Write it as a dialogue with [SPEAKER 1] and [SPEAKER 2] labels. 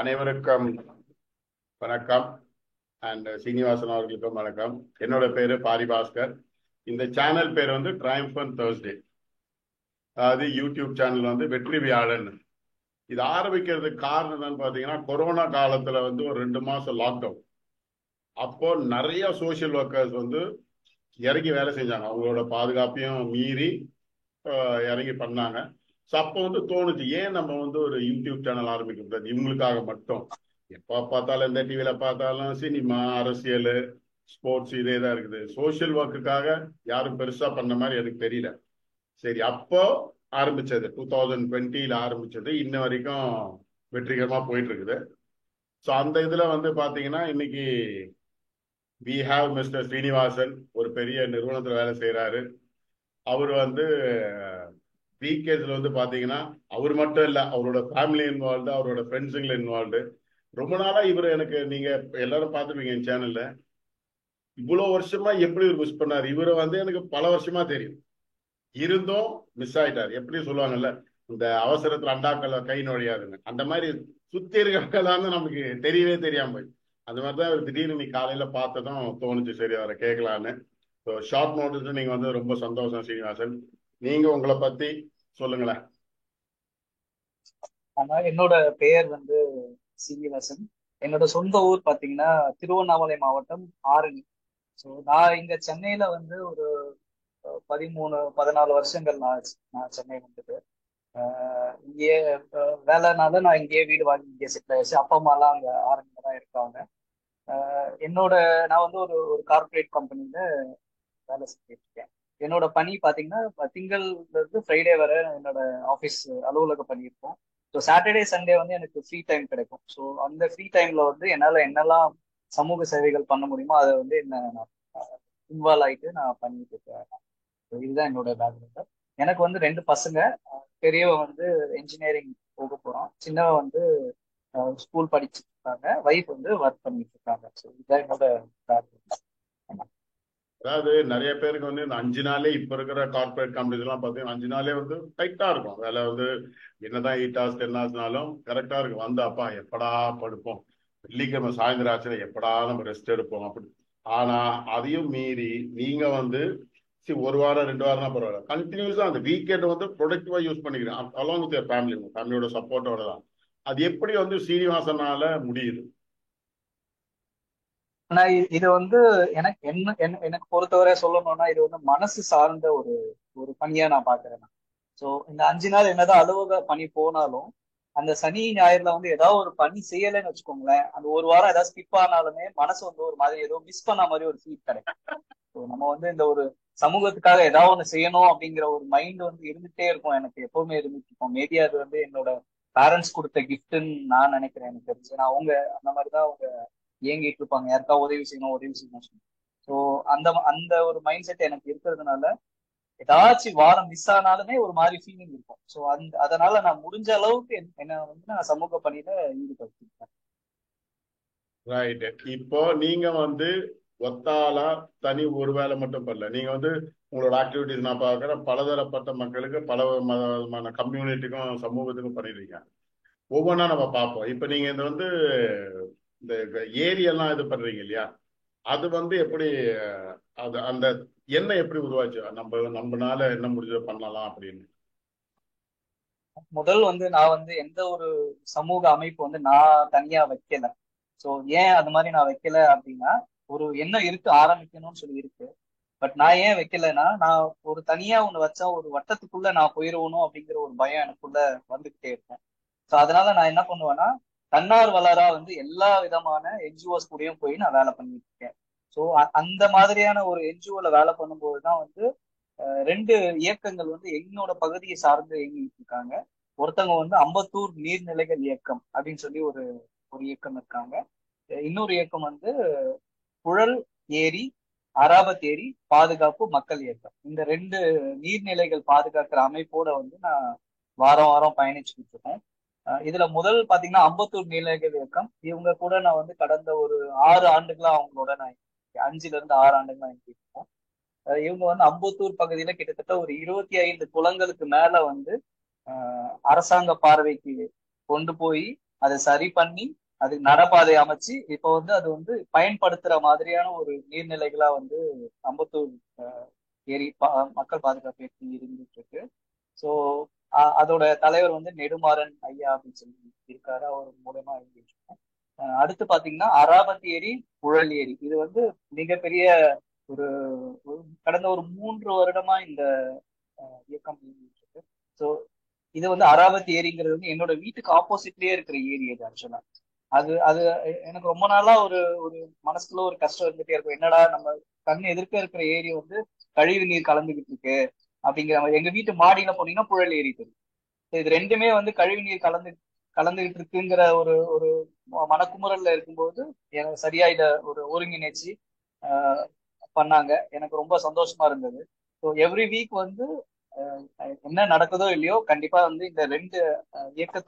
[SPEAKER 1] அனைவருக்கும் வணக்கம். அண்ட் சீனிவாசன் அவர்களுக்கும் வணக்கம். என்னோட பேரு பாரிபாஸ்கர். இந்த சேனல் பேர் வந்து ட்ரையம்ஃபன் தேர்ஸ்டே. அதாவது யூடியூப் சேனல் வந்து வெற்றி வியாழன். இது ஆரம்பிக்கிறதுக்கு காரணம் என்னன்னு பார்த்தீங்கன்னா, கொரோனா காலத்துல வந்து ஒரு 2 மாசம் லாக்டவுன். அப்போ நிறைய சோஷியல் ஒர்க்கர்ஸ் வந்து இறங்கி வேலை செஞ்சாங்க. அவங்களோட பாதுகாப்பையும் மீறி இறங்கி பண்ணாங்க. ஸோ அப்போ வந்து தோணுச்சு, ஏன் நம்ம வந்து ஒரு யூடியூப் சேனல் ஆரம்பிக்க கூடாது இவங்களுக்காக மட்டும். எப்போ பார்த்தாலும் எந்த டிவியில பார்த்தாலும் சினிமா, அரசியல், ஸ்போர்ட்ஸ் இதே தான் இருக்குது. சோஷியல் ஒர்க்குக்காக யாரும் பெருசா பண்ண மாதிரி எனக்கு தெரியல. சரி, அப்போ ஆரம்பிச்சது 2020 ஆரம்பிச்சது, இன்ன வரைக்கும் வெற்றிகரமா போயிட்டு இருக்குது. ஸோ அந்த இதுல வந்து பாத்தீங்கன்னா இன்னைக்கு வி ஹாவ் மிஸ்டர் ஸ்ரீனிவாசன், ஒரு பெரிய நிறுவனத்துல வேலை செய்யறாரு. அவர் வந்து வீக்கெண்ட்ஸ்ல வந்து பாத்தீங்கன்னா அவர் மட்டும் இல்ல, அவரோட ஃபேமிலி இன்வால்வ்டு, அவரோட ஃப்ரெண்ட்ஸுங்களை இன்வால்வ்டு. ரொம்ப நாளா இவர் எனக்கு, நீங்க எல்லாரும் பார்த்துருப்பீங்க என் சேனல்ல, இவ்வளவு வருஷமா எப்படி இவர் மிஸ் பண்ணாரு. இவரை வந்து எனக்கு பல வருஷமா தெரியும், இருந்தும் மிஸ் ஆயிட்டார். எப்படி சொல்லுவாங்கல்ல, இந்த அவசரத்துல அண்டாக்கள் கை நுழையாதுங்க, அந்த மாதிரி சுத்தி இருக்கிறவங்களான்னு நமக்கு தெரியவே தெரியாம போய் அந்த மாதிரிதான் அவர் திடீர்னு இன்னைக்கு காலையில பார்த்ததும் தோணுச்சு, சரி அவரை கேட்கலான்னு. ஸோ ஷார்ட் நோட்டீஸ் நீங்க வந்து ரொம்ப சந்தோஷம் சீனிவாசன். நீங்க உங்களை பத்தி சொல்லுங்களேன்.
[SPEAKER 2] ஆனா என்னோட பெயர் வந்து சீனிவாசன். என்னோட சொந்த ஊர் பாத்தீங்கன்னா திருவண்ணாமலை மாவட்டம் ஆரணி. ஸோ நான் இங்க சென்னையில வந்து ஒரு 13 14 வருஷங்கள் நான் சென்னை வந்துட்டு இங்கேயே வேலைனால நான் இங்கேயே வீடு வாங்கி இங்கே செட்டில் ஆயிடுச்சு. அப்பா அம்மா எல்லாம் அங்க ஆரணியில தான் இருக்காங்க. என்னோட நான் வந்து ஒரு ஒரு கார்பரேட் கம்பெனில வேலை செஞ்சுட்டு இருக்கேன். என்னோட பணி பாத்தீங்கன்னா திங்கள்ல இருந்து ஃப்ரைடே வரை என்னோட ஆஃபீஸ் அலுவலக பணி இருக்கும். ஸோ சாட்டர்டே சண்டே வந்து எனக்கு ஃப்ரீ டைம் கிடைக்கும். ஸோ அந்த ஃப்ரீ டைம்ல வந்து என்னால் என்னெல்லாம் சமூக சேவைகள் பண்ண முடியுமோ அதை வந்து என்ன நான் இன்வால்வ் ஆயிட்டு நான் பண்ணிட்டு இருக்கேன். So இதுதான் என்னோட பேக்ரவுண்ட். எனக்கு வந்து 2 பசங்க. பெரியவன் வந்து என்ஜினியரிங் போக போறான், சின்னவன் வந்து ஸ்கூல் படிச்சுட்டு இருக்காங்க, ஒய்ஃப் வந்து ஒர்க் பண்ணிட்டு இருக்காங்க. ஸோ இதுதான் என்னோட பேக்ரவுண்ட்.
[SPEAKER 1] அதாவது நிறைய பேருக்கு வந்து இந்த 5 நாளே, இப்ப இருக்கிற கார்பரேட் கம்பெனிஸ் எல்லாம் பார்த்தீங்கன்னா 5 நாளே வந்து டைட்டா இருக்கும் வேலை. வந்து என்னதான் 8 hours 10 hours கரெக்டா இருக்கும். வந்து அப்பா எப்படா படுப்போம், வெள்ளிக்கிழமை சாயந்தரம் ஆச்சுன்னா எப்படா நம்ம ரெஸ்ட் எடுப்போம் அப்படி. ஆனா அதையும் மீறி நீங்க வந்து சரி, ஒரு வாரம் 2 வாரம்னா பரவாயில்ல, கண்டினியூஸா அந்த வீக்கெண்ட் வந்து ப்ரொடக்டிவா யூஸ் பண்ணிக்கிறேன், அலாங் வித் ஃபேமிலி, உங்க ஃபேமிலியோட சப்போர்ட்டோட தான். அது எப்படி வந்து சீனிவாசனால முடியுது?
[SPEAKER 2] ஆனா இது வந்து எனக்கு எனக்கு பொறுத்தவரை சொல்லணும்னா இது வந்து மனசு சார்ந்த ஒரு ஒரு பணியா நான் பாக்குறேன். ஸோ இந்த 5 நாள் என்னதான் அலுவலக பணி போனாலும் அந்த சனி ஞாயிறுல வந்து ஏதாவது ஒரு பணி செய்யலைன்னு வச்சுக்கோங்களேன், அந்த ஒரு வாரம் ஏதாவது ஸ்கிப் ஆனாலுமே மனசு வந்து ஒரு மாதிரி ஏதோ மிஸ் பண்ண மாதிரி ஒரு ஃபீல் கிடைக்கும். ஸோ நம்ம வந்து இந்த ஒரு சமூகத்துக்காக ஏதாவது ஒன்று செய்யணும் அப்படிங்கிற ஒரு மைண்ட் வந்து இருந்துட்டே இருக்கும், எனக்கு எப்பவுமே இருந்துட்டு இருக்கும். மேபி அது வந்து என்னோட பேரண்ட்ஸ் கொடுத்த கிஃப்ட்ன்னு நான் நினைக்கிறேன். எனக்கு தெரிஞ்சு நான் அவங்க அந்த மாதிரி தான் அவங்க ஏங்கிட்டு இருப்பாங்க, யாருக்கா உதவி செய்யணும் உதவி செய்யணும் சொல்லி. ஸோ அந்த அந்த ஒரு மைண்ட் செட் எனக்கு இருக்கிறதுனால ஏதாச்சும் வாரம் மிஸ் ஆனாலுமே ஒரு மாதிரி ஃபீலிங் இருக்கும். ஸோ அதனால நான் முடிஞ்ச அளவுக்கு என்ன வந்து நான் சமூக பணியில ஈடுபடுத்திருக்கேன்.
[SPEAKER 1] ரைட். இப்போ நீங்க வந்து ஒத்தாளா தனி ஒரு வேலை மட்டும் பண்ணல, நீங்க வந்து உங்களோட ஆக்டிவிட்டிஸ் நான் பார்க்குறேன், பலதரப்பட்ட மக்களுக்கு பல விதமான கம்யூனிட்டிக்கும் சமூகத்துக்கும் பண்ணிடுறீங்க. ஒவ்வொன்றா நம்ம பார்ப்போம். இப்போ நீங்க இந்த வந்து இந்த ஏரியெல்லாம் இது பண்றீங்க இல்லையா, அது வந்து எப்படி, அது அந்த எண்ணம் எப்படி உருவாச்சு, நம்மனால என்ன முடிஞ்சதை பண்ணலாம் அப்படின்னு?
[SPEAKER 2] முதல் வந்து நான் வந்து எந்த ஒரு சமூக அமைப்பு வந்து நான் தனியா வைக்கல. ஸோ ஏன் அது மாதிரி நான் வைக்கல அப்படின்னா, ஒரு எண்ணம் இருக்கு, ஆரம்பிக்கணும்னு சொல்லி இருக்கு. பட் நான் ஏன் வைக்கலைன்னா, நான் ஒரு தனியா ஒண்ணு வச்சா ஒரு வட்டத்துக்குள்ள நான் போயிருவணும் அப்படிங்கிற ஒரு பயம் எனக்குள்ள வந்துகிட்டே இருக்கும். ஸோ அதனால நான் என்ன பண்ணுவேன்னா, தன்னார்வலரா வந்து எல்லா விதமான என்ஜிஓஸ் கூடயும் போய் நான் வேலை பண்ணிட்டு இருக்கேன். ஸோ அந்த மாதிரியான ஒரு என்ஜிஓல வேலை பண்ணும்போது தான் வந்து 2 இயக்கங்கள் வந்து என்னோட பகுதியை சார்ந்து இயங்கிட்டு இருக்காங்க. ஒருத்தவங்க வந்து அம்பத்தூர் நீர்நிலைகள் இயக்கம் அப்படின்னு சொல்லி ஒரு ஒரு இயக்கம் இருக்காங்க. இன்னொரு இயக்கம் வந்து புழல் ஏரி அராபத் ஏரி பாதுகாப்பு மக்கள் இயக்கம். இந்த 2 நீர்நிலைகள் பாதுகாக்கிற அமைப்போட வந்து நான் வாரம் வாரம் பயணிச்சுக்கிட்டு இருக்கேன். இதுல முதல் பாத்தீங்கன்னா அம்பத்தூர் நீர்நிலைகள் இயக்கம், இவங்க கூட நான் வந்து கடந்த ஒரு 6 ஆண்டுகளா அவங்களோட நான் 5 ல இருந்து 6 ஆண்டுகளா இருக்கேன். இவங்க வந்து அம்பத்தூர் பகுதியில கிட்டத்தட்ட ஒரு 25 குளங்களுக்கு மேல வந்து அரசாங்க பார்வைக்கு கொண்டு போய் அதை சரி பண்ணி அதுக்கு நடப்பாதை அமைச்சு இப்போ வந்து அது வந்து பயன்படுத்துற மாதிரியான ஒரு நீர்நிலைகளா வந்து அம்பத்தூர் ஏரி மக்கள் பாதுகாப்பு இயக்கம் இருந்துட்டு இருக்கு. ஸோ அதோட தலைவர் வந்து நெடுமாறன் ஐயா அப்படின்னு சொல்லி இருக்காரு. அவர் மூலமா இருந்துட்டு இருக்கோம். அடுத்து பாத்தீங்கன்னா அராபத்தி ஏரி, புழல் ஏரி. இது வந்து மிகப்பெரிய ஒரு கடந்த ஒரு 3 வருடமா இந்த இயக்கம் இயங்கிட்டு இருக்கு. ஸோ இது வந்து அராவதி ஏரிங்கிறது வந்து என்னோட வீட்டுக்கு ஆப்போசிட்லயே இருக்கிற ஏரி அது ஆக்சுவலா. அது அது எனக்கு ரொம்ப நாளா ஒரு ஒரு மனசுக்குள்ள ஒரு கஷ்டம் இருந்துட்டே இருக்கும். என்னடா நம்ம கண் எதிர்க்க இருக்கிற ஏரி வந்து கழிவு நீர் கலந்துகிட்டு இருக்கு அப்படிங்கிற மாதிரி. எங்க வீட்டு மாடியில போனீங்கன்னா புழல் ஏரி தெரியும். இது ரெண்டுமே வந்து கழிவு நீர் கலந்துகிட்டு இருக்குங்கிற ஒரு ஒரு மனக்குமுறல்ல இருக்கும்போது எனக்கு சரியா இத ஒரு ஒருங்கிணைச்சு ஆஹ் பண்ணாங்க. எனக்கு ரொம்ப சந்தோஷமா இருந்தது. ஸோ எவ்ரி வீக் வந்து என்ன நடக்குதோ இல்லையோ கண்டிப்பா வந்து இந்த 2 இயக்கத்தோட